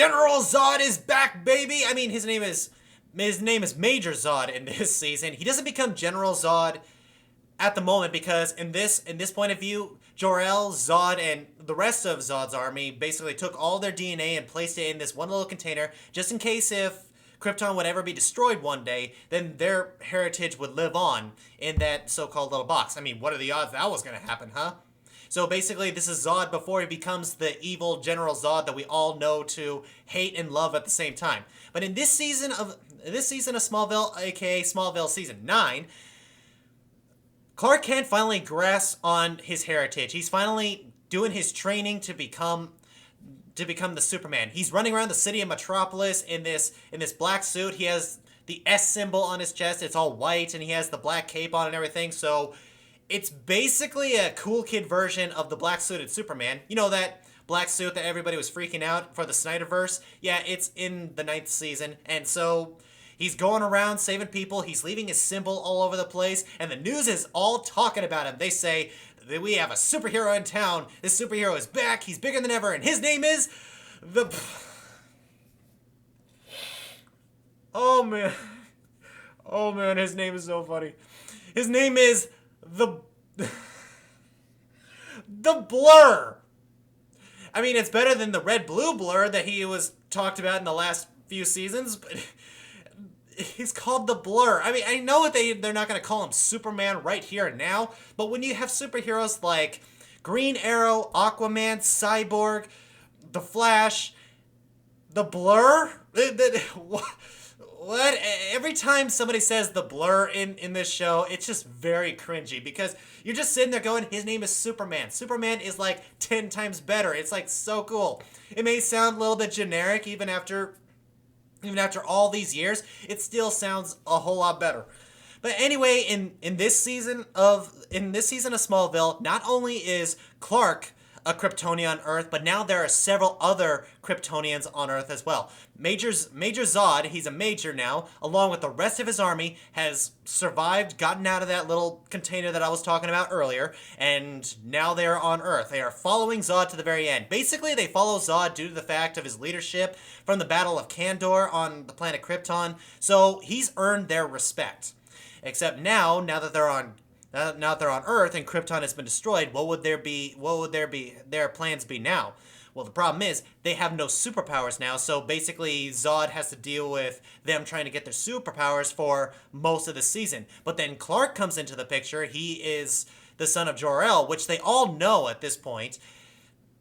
General Zod is back, baby. I mean, his name is Major Zod in this season. He doesn't become General Zod at the moment because in this point of view, Jor-El, Zod, and the rest of Zod's army basically took all their DNA and placed it in this one little container just in case if Krypton would ever be destroyed one day, then their heritage would live on in that so-called little box. I mean, what are the odds that was going to happen, huh? So basically, this is Zod before he becomes the evil General Zod that we all know to hate and love at the same time. But in this season of Smallville, aka Smallville season 9, Clark Kent finally grasps on his heritage. He's finally doing his training to become the Superman. He's running around the city of Metropolis in this black suit. He has the S symbol on his chest. It's all white, and he has the black cape on and everything. So it's basically a cool kid version of the black suited Superman. You know that black suit that everybody was freaking out for the Snyderverse? Yeah, it's in the 9th season. And so he's going around saving people. He's leaving his symbol all over the place. And the news is all talking about him. They say that we have a superhero in town. This superhero is back. He's bigger than ever. And his name is the... Oh, man. Oh, man, his name is so funny. His name is the Blur. I mean, it's better than the red-blue blur that he was talked about in the last few seasons, but he's called the Blur. I mean, I know they're not going to call him Superman right here and now, but when you have superheroes like Green Arrow, Aquaman, Cyborg, The Flash, the Blur, what? Every time somebody says the Blur in this show, it's just very cringy because you're just sitting there going, his name is Superman. Superman is like 10 times better. It's like so cool. It may sound a little bit generic even after all these years. It still sounds a whole lot better. But anyway, in this season of Smallville, not only is Clark a Kryptonian on Earth, but now there are several other Kryptonians on Earth as well. Major Zod, he's a major now, along with the rest of his army, has survived, gotten out of that little container that I was talking about earlier, and now they're on Earth. They are following Zod to the very end. Basically, they follow Zod due to the fact of his leadership from the Battle of Kandor on the planet Krypton, so he's earned their respect. Except now that they're on Earth and Krypton has been destroyed, what would their plans be now? Well, the problem is they have no superpowers now, so basically Zod has to deal with them trying to get their superpowers for most of the season. But then Clark comes into the picture. He is the son of Jor-El, which they all know at this point,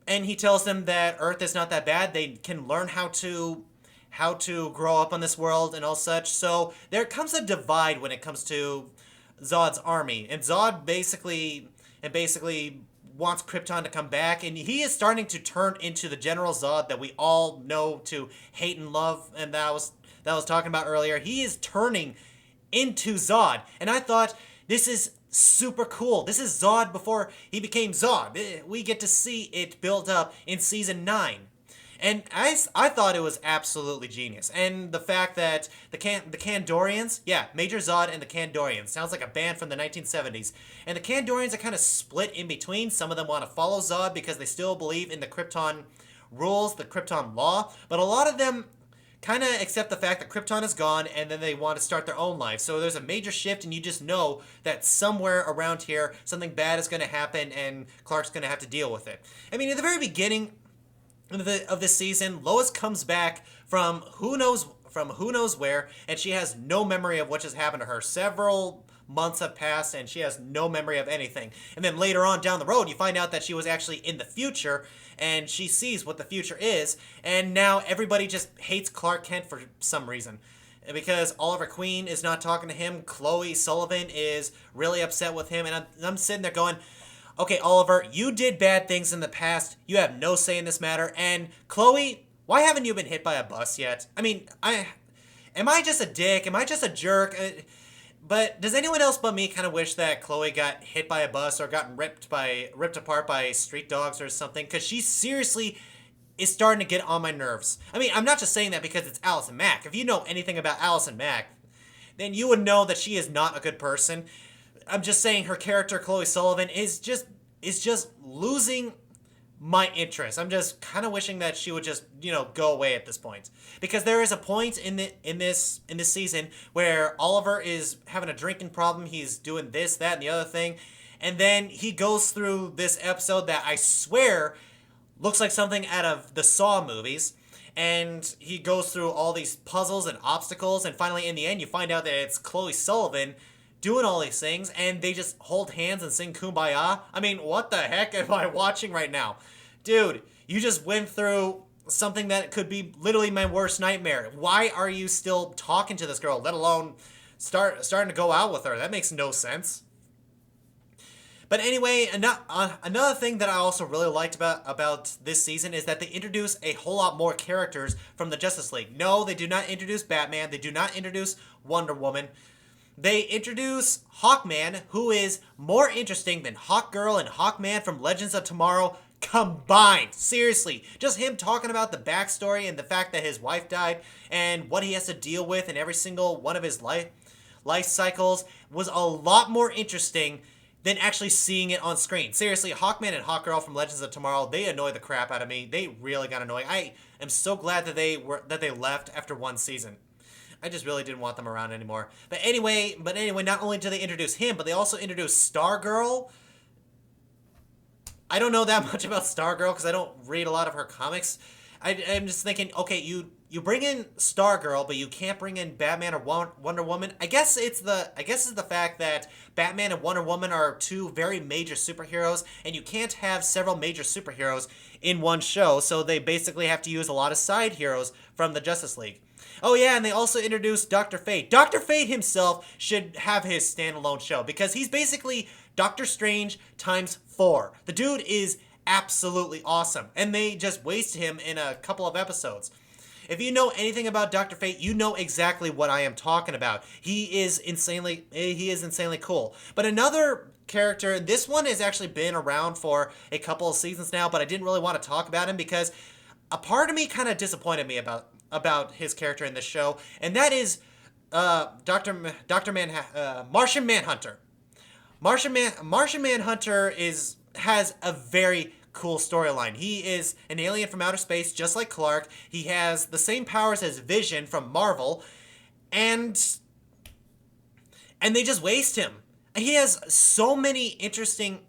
and he tells them that Earth is not that bad. They can learn how to grow up on this world and all such. So there comes a divide when it comes to Zod's army, and Zod basically wants Krypton to come back, and he is starting to turn into the General Zod that we all know to hate and love, and that I was talking about earlier. He is turning into Zod, and I thought this is super cool. This is Zod before he became Zod. We get to see it build up in season 9. And I thought it was absolutely genius. And the fact that the Kandorians, yeah, Major Zod and the Kandorians, sounds like a band from the 1970s. And the Kandorians are kind of split in between. Some of them want to follow Zod because they still believe in the Krypton rules, the Krypton law. But a lot of them kind of accept the fact that Krypton is gone and then they want to start their own life. So there's a major shift and you just know that somewhere around here something bad is going to happen and Clark's going to have to deal with it. I mean, at the very beginning of this season, Lois comes back from who knows where, and she has no memory of what just happened to her. Several months have passed, and she has no memory of anything. And then later on down the road, you find out that she was actually in the future, and she sees what the future is, and now everybody just hates Clark Kent for some reason. Because Oliver Queen is not talking to him, Chloe Sullivan is really upset with him, and I'm sitting there going, okay, Oliver, you did bad things in the past. You have no say in this matter. And Chloe, why haven't you been hit by a bus yet? I mean, am I just a dick? Am I just a jerk? But does anyone else but me kind of wish that Chloe got hit by a bus or gotten ripped apart by street dogs or something? Because she seriously is starting to get on my nerves. I mean, I'm not just saying that because it's Allison Mack. If you know anything about Allison Mack, then you would know that she is not a good person. I'm just saying her character, Chloe Sullivan, is just losing my interest. I'm just kind of wishing that she would just, go away at this point. Because there is a point in this season where Oliver is having a drinking problem. He's doing this, that, and the other thing. And then he goes through this episode that I swear looks like something out of the Saw movies. And he goes through all these puzzles and obstacles, and finally in the end you find out that it's Chloe Sullivan doing all these things, and they just hold hands and sing Kumbaya. I mean, what the heck am I watching right now? Dude, you just went through something that could be literally my worst nightmare. Why are you still talking to this girl, let alone starting to go out with her? That makes no sense. But anyway, another thing that I also really liked about this season is that they introduce a whole lot more characters from the Justice League. No, they do not introduce Batman. They do not introduce Wonder Woman. They introduce Hawkman, who is more interesting than Hawkgirl and Hawkman from Legends of Tomorrow combined. Seriously, just him talking about the backstory and the fact that his wife died and what he has to deal with in every single one of his life cycles was a lot more interesting than actually seeing it on screen. Seriously, Hawkman and Hawkgirl from Legends of Tomorrow, they annoy the crap out of me. They really got annoying. I am so glad that they left after one season. I just really didn't want them around anymore. But anyway, not only do they introduce him, but they also introduce Stargirl. I don't know that much about Stargirl because I don't read a lot of her comics. I'm just thinking, okay, you bring in Stargirl, but you can't bring in Batman or Wonder Woman. I guess it's the fact that Batman and Wonder Woman are two very major superheroes, and you can't have several major superheroes in one show, so they basically have to use a lot of side heroes from the Justice League. Oh yeah, and they also introduced Dr. Fate. Dr. Fate himself should have his standalone show, because he's basically Doctor Strange times 4. The dude is absolutely awesome, and they just wasted him in a couple of episodes. If you know anything about Dr. Fate, you know exactly what I am talking about. He is insanely cool. But another character, this one has actually been around for a couple of seasons now, but I didn't really want to talk about him because a part of me kind of disappointed me about his character in this show, and that is Martian Manhunter. Martian Manhunter has a very cool storyline. He is an alien from outer space, just like Clark. He has the same powers as Vision from Marvel, and they just waste him. He has so many interesting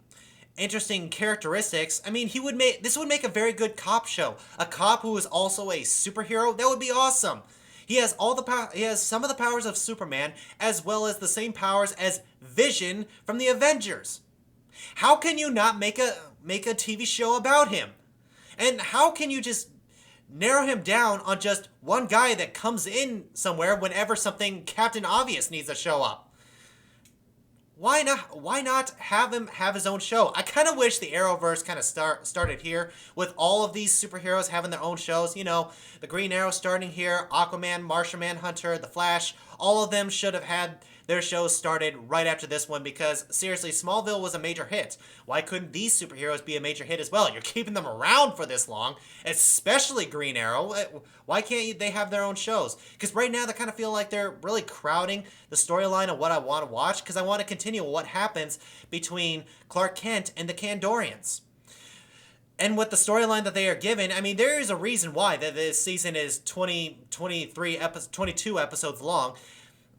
characteristics. I mean, this would make a very good cop show. A cop who is also a superhero. That would be awesome. He has he has some of the powers of Superman, as well as the same powers as Vision from the Avengers. How can you not make a TV show about him? And how can you just narrow him down on just one guy that comes in somewhere whenever something Captain Obvious needs to show up? Why not have him have his own show? I kind of wish the Arrowverse kind of started here with all of these superheroes having their own shows. You know, the Green Arrow starting here, Aquaman, Martian Manhunter, The Flash, all of them should have had their shows started right after this one, because seriously, Smallville was a major hit. Why couldn't these superheroes be a major hit as well? You're keeping them around for this long, especially Green Arrow. Why can't they have their own shows? Because right now they kind of feel like they're really crowding the storyline of what I want to watch, because I want to continue what happens between Clark Kent and the Kandorians. And with the storyline that they are given, I mean, there is a reason why that this season is 22 episodes long.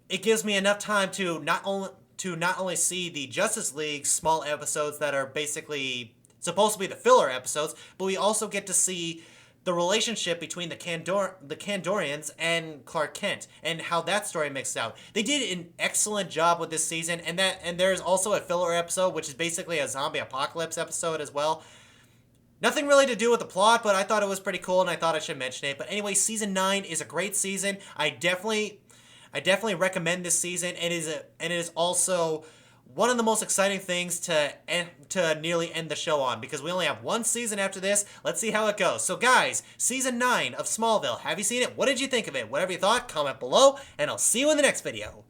It gives me enough time to not only see the Justice League small episodes that are basically supposed to be the filler episodes, but we also get to see the relationship between the Kandorians and Clark Kent and how that story mixed out. They did an excellent job with this season, and there's also a filler episode, which is basically a zombie apocalypse episode as well. Nothing really to do with the plot, but I thought it was pretty cool, and I thought I should mention it. But anyway, season 9 is a great season. I definitely recommend this season. It is also one of the most exciting things to nearly end the show on, because we only have one season after this. Let's see how it goes. So guys, season 9 of Smallville. Have you seen it? What did you think of it? Whatever you thought, comment below, and I'll see you in the next video.